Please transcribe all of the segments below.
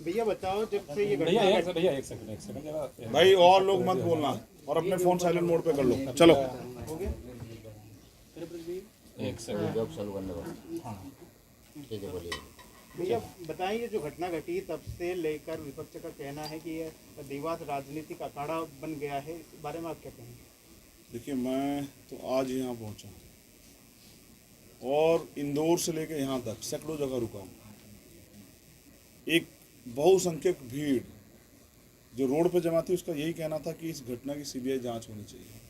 भैया बताओ, जब से ये भैया घटना भैया एक सेकंड जरा भाई और लोग मत बोलना और अपने फोन साइलेंट मोड पे कर लो। चलो हो गया, एक सेकंड जॉब चालू करने का। ठीक है, बोलिए। भैया बताएं, ये जो घटना घटी तब से लेकर विपक्ष का कहना है कि ये देवास राजनीतिक अखाड़ा बन गया है, इस बारे में आप क्या कहेंगे? देखिए, मैं तो आज यहाँ पहुँचा और इंदौर से लेकर यहाँ तक सैकड़ों जगह रुका हूँ। एक बहुसंख्यक भीड़ जो रोड पर जमा थी, उसका यही कहना था कि इस घटना की सीबीआई जांच होनी चाहिए।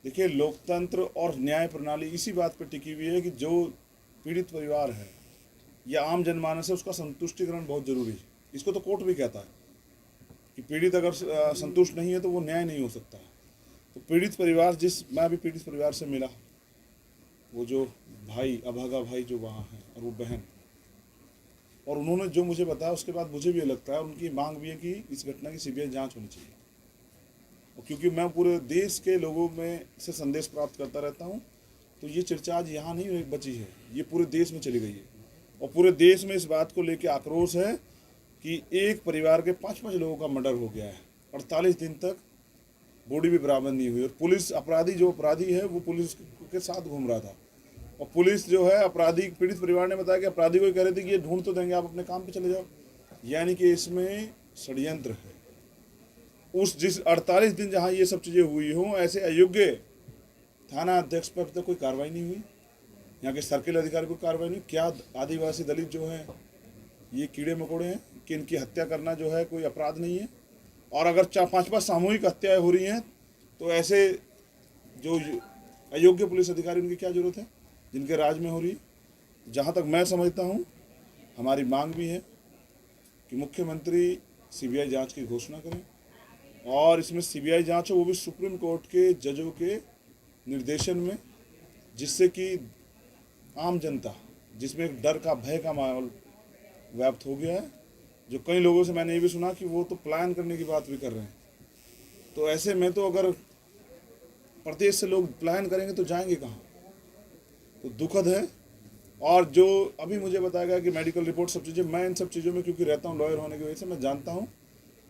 देखिए, लोकतंत्र और न्याय प्रणाली इसी बात पर टिकी हुई है कि जो पीड़ित परिवार है या आम जनमानस है, उसका संतुष्टिकरण बहुत जरूरी है। इसको तो कोर्ट भी कहता है कि पीड़ित अगर संतुष्ट नहीं है तो वो न्याय नहीं हो सकता है। तो पीड़ित परिवार, मैं अभी पीड़ित परिवार से मिला, वो जो भाई, अभागा भाई जो वहाँ हैं और वो बहन, और उन्होंने जो मुझे बताया उसके बाद मुझे भी लगता है, उनकी मांग भी है कि इस घटना की सीबीआई जांच होनी चाहिए। और क्योंकि मैं पूरे देश के लोगों में से संदेश प्राप्त करता रहता हूँ, तो ये चर्चा आज यहाँ नहीं बची है, ये पूरे देश में चली गई है। और पूरे देश में इस बात को लेकर आक्रोश है कि एक परिवार के 5-5 लोगों का मर्डर हो गया है, 48 दिन तक बॉडी भी बरामद नहीं हुई, और पुलिस, जो अपराधी है वो पुलिस के साथ घूम रहा था। और पुलिस जो है, अपराधी, पीड़ित परिवार ने बताया कि अपराधी को कह रहे थे कि ये ढूंढ तो देंगे, आप अपने काम पे चले जाओ। यानी कि इसमें षड्यंत्र है। जिस 48 दिन जहाँ ये सब चीज़ें हुई हों, ऐसे अयोग्य थाना अध्यक्ष पर तो कोई कार्रवाई नहीं हुई, यहाँ के सर्किल अधिकारी को कार्रवाई नहीं। क्या आदिवासी दलित जो हैं ये कीड़े मकोड़े हैं कि इनकी हत्या करना जो है कोई अपराध नहीं है? और अगर 4-5 सामूहिक हत्याएं हो रही हैं तो ऐसे जो अयोग्य पुलिस अधिकारी, उनकी क्या जरूरत है जिनके राज में हो रही है? जहाँ तक मैं समझता हूँ, हमारी मांग भी है कि मुख्यमंत्री सीबीआई जांच की घोषणा करें, और इसमें सीबीआई जांच हो वो भी सुप्रीम कोर्ट के जजों के निर्देशन में, जिससे कि आम जनता, जिसमें एक डर का, भय का माहौल व्याप्त हो गया है, जो कई लोगों से मैंने ये भी सुना कि वो तो प्लान करने की बात भी कर रहे हैं। तो ऐसे में तो अगर प्रदेश से लोग प्लान करेंगे तो जाएंगे कहाँ? तो दुखद है। और जो अभी मुझे बताया गया कि मेडिकल रिपोर्ट, सब चीज़ें, मैं इन सब चीज़ों में क्योंकि रहता हूँ लॉयर होने की वजह से, मैं जानता हूँ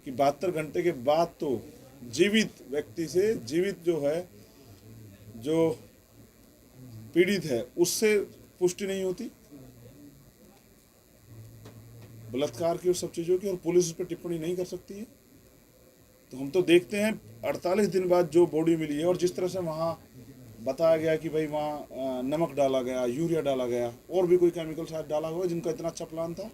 कि 72 घंटे के बाद तो जीवित व्यक्ति से, जीवित जो है, जो पीड़ित है, उससे पुष्टि नहीं होती बलात्कार की और सब चीज़ों की, और पुलिस उस पर टिप्पणी नहीं कर सकती है। तो हम तो देखते हैं 48 दिन बाद जो बॉडी मिली है, और जिस तरह से वहाँ बताया गया कि भाई वहाँ नमक डाला गया, यूरिया डाला गया, और भी कोई केमिकल शायद डाला हुआ, जिनका इतना अच्छा प्लान था,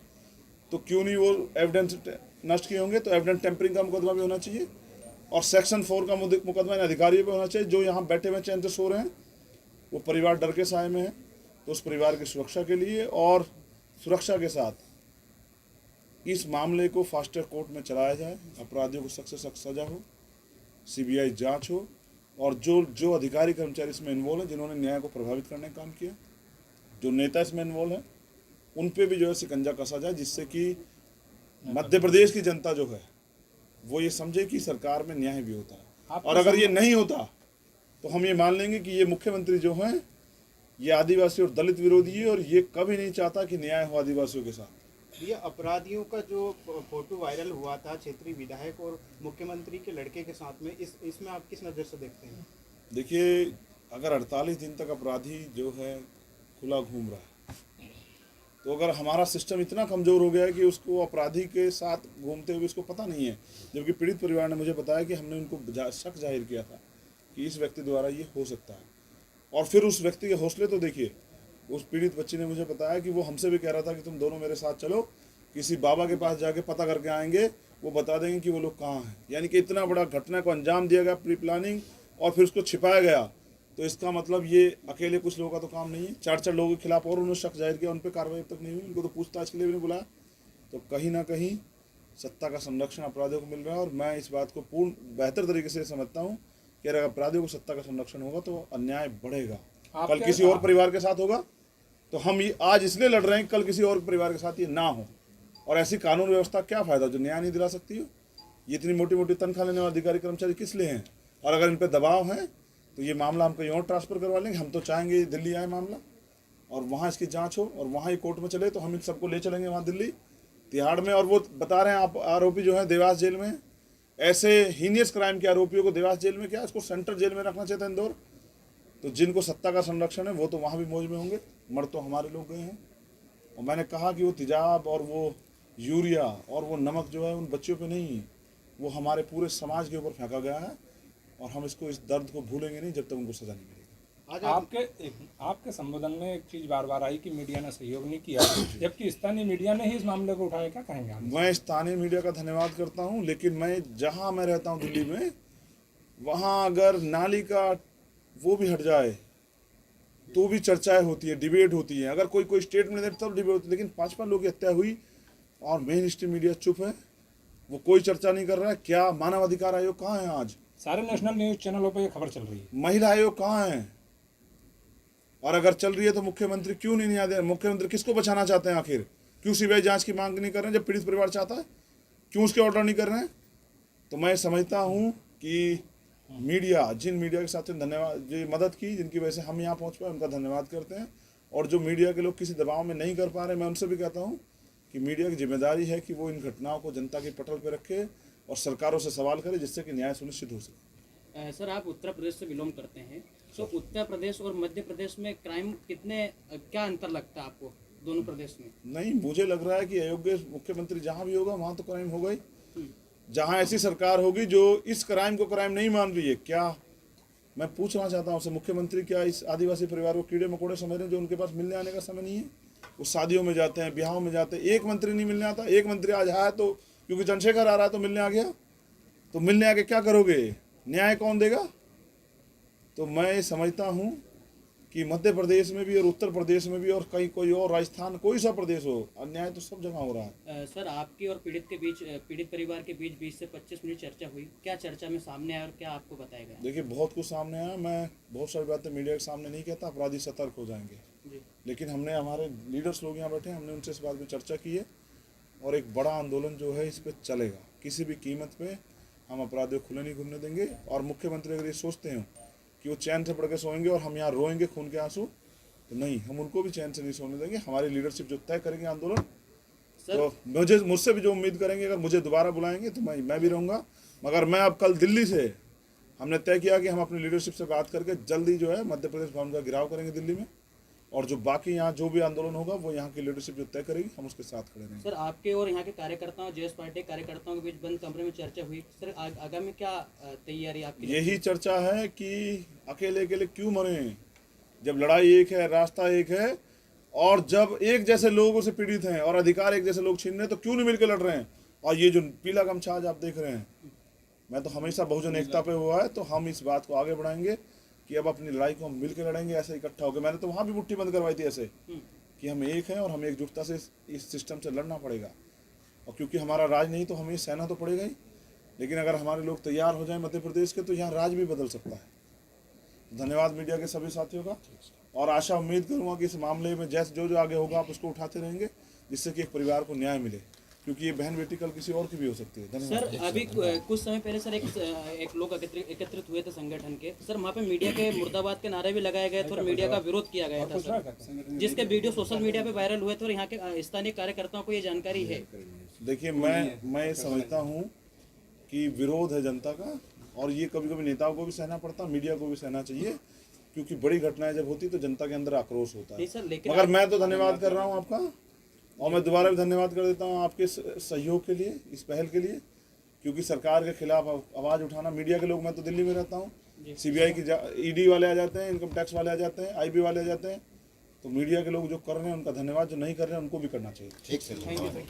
तो क्यों नहीं वो एविडेंस नष्ट किए होंगे? तो एविडेंस टेम्परिंग का मुकदमा भी होना चाहिए, और सेक्शन 4 का मुकदमा इन अधिकारियों पर होना चाहिए जो यहाँ बैठे हुए चैन से सो रहे हैं। वो परिवार डर के साए में है, तो उस परिवार की सुरक्षा के लिए और सुरक्षा के साथ इस मामले को फास्ट ट्रैक कोर्ट में चलाया जाए, अपराधियों को सख्त से सख्त सजा हो, सीबीआई जांच हो, और जो अधिकारी कर्मचारी इसमें इन्वॉल्व हैं, जिन्होंने न्याय को प्रभावित करने का काम किया, जो नेता इसमें इन्वॉल्व हैं, उन पे भी जो है शिकंजा कसा जाए, जिससे कि मध्य प्रदेश की जनता जो है वो ये समझे कि सरकार में न्याय भी होता है। और अगर ये नहीं होता तो हम ये मान लेंगे कि ये मुख्यमंत्री जो हैं ये आदिवासी और दलित विरोधी है, और ये कभी नहीं चाहता कि न्याय हो आदिवासियों के साथ। ये अपराधियों का जो फोटो वायरल हुआ था क्षेत्रीय विधायक और मुख्यमंत्री के लड़के के साथ में, इसमें आप किस नज़र से देखते हैं? देखिए, अगर 48 दिन तक अपराधी जो है खुला घूम रहा है, तो अगर हमारा सिस्टम इतना कमज़ोर हो गया है कि उसको अपराधी के साथ घूमते हुए उसको पता नहीं है, जबकि पीड़ित परिवार ने मुझे बताया कि हमने उनको शक जाहिर किया था कि इस व्यक्ति द्वारा ये हो सकता है, और फिर उस व्यक्ति के हौसले तो देखिए। उस पीड़ित बच्ची ने मुझे बताया कि वो हमसे भी कह रहा था कि तुम दोनों मेरे साथ चलो, किसी बाबा के पास जाके पता करके आएंगे, वो बता देंगे कि वो लोग कहाँ हैं। यानी कि इतना बड़ा घटना को अंजाम दिया गया, प्री प्लानिंग, और फिर उसको छिपाया गया। तो इसका मतलब ये अकेले कुछ लोगों का तो काम नहीं है, 4-4 लोगों के खिलाफ और उन्होंने शक जाहिर किया, उन पर कार्रवाई अब तक नहीं हुई, उनको तो पूछताछ के लिए भी नहीं बुलाया। तो कहीं ना कहीं सत्ता का संरक्षण अपराधियों को मिल रहा है, और मैं इस बात को पूर्ण बेहतर तरीके से समझता हूँ कि अगर अपराधियों को सत्ता का संरक्षण होगा तो अन्याय बढ़ेगा। कल किसी और परिवार के साथ होगा तो हम ये आज इसलिए लड़ रहे हैं, कल किसी और परिवार के साथ ये ना हो। और ऐसी कानून व्यवस्था क्या फ़ायदा जो न्याय नहीं दिला सकती हो? ये इतनी मोटी मोटी तनख्वाह लेने वाले अधिकारी कर्मचारी किस लिए हैं? और अगर इन पर दबाव है तो ये मामला हम कहीं और ट्रांसफ़र करवा लेंगे। हम तो चाहेंगे दिल्ली आए मामला, और वहाँ इसकी जांच हो, और वहाँ ही कोर्ट में चले, तो हम इन सबको ले चलेंगे वहाँ दिल्ली। तिहाड़ में, और वो बता रहे हैं आप आरोपी जो है देवास जेल में, ऐसे हीनियस क्राइम के आरोपियों को देवास जेल में क्या, इसको सेंट्रल जेल में रखना चाहिए था इंदौर। तो जिनको सत्ता का संरक्षण है वो तो वहाँ भी मौज में होंगे, मर तो हमारे लोग गए हैं। और मैंने कहा कि वो तेजाब और वो यूरिया और वो नमक जो है उन बच्चों पे नहीं, वो हमारे पूरे समाज के ऊपर फेंका गया है, और हम इसको, इस दर्द को भूलेंगे नहीं जब तक उनको सजा नहीं मिलेगी। आज आपके संबोधन में एक चीज बार बार आई कि मीडिया ने सहयोग नहीं किया, जबकि स्थानीय मीडिया ने ही इस मामले को उठाया। क्या कहेंगे आप? मैं स्थानीय मीडिया का धन्यवाद करता हूं, लेकिन मैं जहां मैं रहता हूं दिल्ली में, वहां अगर नाली का वो भी हट जाए तो भी चर्चाएं होती है, डिबेट होती है। अगर कोई स्टेटमेंट दे तब डिबेट होती है, लेकिन 5 लोगों की हत्या हुई और मेन स्ट्रीम मीडिया चुप है, वो कोई चर्चा नहीं कर रहा है। क्या मानव अधिकार आयोग कहाँ है आज? सारे नेशनल न्यूज चैनलों पर ये खबर चल रही है। महिला आयोग कहाँ है? और अगर चल रही है तो मुख्यमंत्री क्यों नहीं आ रहे? मुख्यमंत्री किसको बचाना चाहते हैं आखिर? क्यों सीबीआई जांच की मांग नहीं कर रहे हैं जब पीड़ित परिवार चाहता है? क्यों उसके ऑर्डर नहीं कर रहे हैं? तो मैं समझता हूं कि मीडिया, जिन मीडिया के साथ धन्यवाद, जो मदद की, जिनकी वजह से हम यहाँ पहुँच पाए, उनका धन्यवाद करते हैं। और जो मीडिया के लोग किसी दबाव में नहीं कर पा रहे, मैं उनसे भी कहता हूँ कि मीडिया की जिम्मेदारी है कि वो इन घटनाओं को जनता के पटल पर रखे और सरकारों से सवाल करे, जिससे कि न्याय सुनिश्चित हो सके। सर, आप उत्तर प्रदेश से बिलोंग करते हैं, तो उत्तर प्रदेश और मध्य प्रदेश में क्राइम कितने, क्या अंतर लगता है आपको दोनों प्रदेश में? नहीं, मुझे लग रहा है कि अयोग्य मुख्यमंत्री जहाँ भी होगा वहाँ तो क्राइम होगा ही। जहाँ ऐसी सरकार होगी जो इस क्राइम को क्राइम नहीं मान रही है, क्या मैं पूछना चाहता हूँ मुख्यमंत्री क्या इस आदिवासी परिवार को कीड़े मकोड़े समझ रहे हैं जो उनके पास मिलने आने का समय नहीं है? वो शादियों में जाते हैं, ब्याहों में जाते हैं, एक मंत्री नहीं मिलने आता। एक मंत्री आज आया तो क्योंकि चंद्रशेखर आ रहा है तो मिलने आ गया, तो मिलने आके क्या करोगे? न्याय कौन देगा? तो मैं समझता हूँ कि मध्य प्रदेश में भी और उत्तर प्रदेश में भी और कहीं कोई और राजस्थान, कोई सा प्रदेश हो, अन्याय तो सब जगह हो रहा है। सर, आपकी और पीड़ित परिवार के बीच 20 से 25 मिनट चर्चा हुई, क्या चर्चा में सामने आया और क्या आपको बताया गया? देखिए, बहुत कुछ सामने आया। मैं बहुत सारी बातें मीडिया के सामने नहीं कहता, अपराधी सतर्क हो जाएंगे जी। लेकिन हमने, हमारे लीडर्स लोग यहाँ बैठे हैं, हमने उनसे इस बात में चर्चा की है, और एक बड़ा आंदोलन जो है इस पर चलेगा। किसी भी कीमत पे हम अपराधियों को खुले नहीं घूमने देंगे। और मुख्यमंत्री अगर ये सोचते हैं कि वो चैन से पड़ के सोएंगे और हम यहाँ रोएंगे खून के आंसू, तो नहीं, हम उनको भी चैन से नहीं सोने देंगे। हमारी लीडरशिप जो तय करेंगे आंदोलन, तो मुझसे भी जो उम्मीद करेंगे, अगर मुझे दोबारा बुलाएंगे तो मैं भी रहूँगा। मगर मैं अब कल दिल्ली से हमने तय किया कि हम अपनी लीडरशिप से बात करके जल्दी जो है मध्य प्रदेश भवन का घेराव करेंगे दिल्ली में, और जो बाकी यहाँ जो भी आंदोलन होगा वो यहाँ की लीडरशिप जो तय करेगी, हम उसके साथ खड़े रहेंगे। सर, आपके और यहाँ के कार्यकर्ताओं, जेएस पार्टी कार्यकर्ताओं के बीच बंद कमरे में चर्चा हुई। सर, आगामी क्या तैयारी आपकी? यही चर्चा है कि अकेले अकेले क्यों मरें, जब लड़ाई एक है, रास्ता एक है, और जब एक जैसे लोगों से पीड़ित हैं और अधिकार एक जैसे लोग छीन रहे हैं, तो क्यों नहीं मिलकर लड़ रहे हैं? और ये जो पीला गमछा आज आप देख रहे हैं, मैं तो हमेशा बहुजन एकता पे हुआ है, तो हम इस बात को आगे बढ़ाएंगे कि अब अपनी लड़ाई को हम मिलकर लड़ेंगे, ऐसे इकट्ठा होकर। मैंने तो वहाँ भी मुट्ठी बंद करवाई थी ऐसे कि हम एक हैं और हमें एकजुटता से इस सिस्टम से लड़ना पड़ेगा। और क्योंकि हमारा राज नहीं तो हमें सहना तो पड़ेगा ही, लेकिन अगर हमारे लोग तैयार हो जाएं मध्य प्रदेश के, तो यहाँ राज भी बदल सकता है। धन्यवाद मीडिया के सभी साथियों का, और आशा उम्मीद करूँगा कि इस मामले में जैसे जो आगे होगा आप उसको उठाते रहेंगे, जिससे कि एक परिवार को न्याय मिले, क्योंकि ये बहन बेटी कल किसी और की भी हो सकती है। धन्यवाद। सर, अभी कुछ समय पहले सर एक लोग एकत्रित हुए थे संगठन के, सर वहाँ पे मीडिया के मुर्दाबाद के नारे भी लगाए गए थे और मीडिया का विरोध किया गया था सर, जिसके वीडियो सोशल मीडिया पे वायरल हुए थे और यहाँ के स्थानीय कार्यकर्ताओं को ये जानकारी है। देखिए, मैं समझता हूँ कि विरोध है जनता का, और ये कभी कभी नेताओं को भी सहना पड़ता, मीडिया को भी सहना चाहिए, क्योंकि बड़ी घटनाएं जब होती तो जनता के अंदर आक्रोश होता है। मगर मैं तो धन्यवाद कर रहा हूँ आपका, और मैं दोबारा भी धन्यवाद कर देता हूँ आपके सहयोग के लिए, इस पहल के लिए, क्योंकि सरकार के खिलाफ आवाज़ उठाना, मीडिया के लोग, मैं तो दिल्ली में रहता हूँ, सीबीआई की ईडी वाले आ जाते हैं, इनकम टैक्स वाले आ जाते हैं, आईबी वाले आ जाते हैं, तो मीडिया के लोग जो कर रहे हैं उनका धन्यवाद, जो नहीं कर रहे हैं उनको भी करना चाहिए। ठीक है।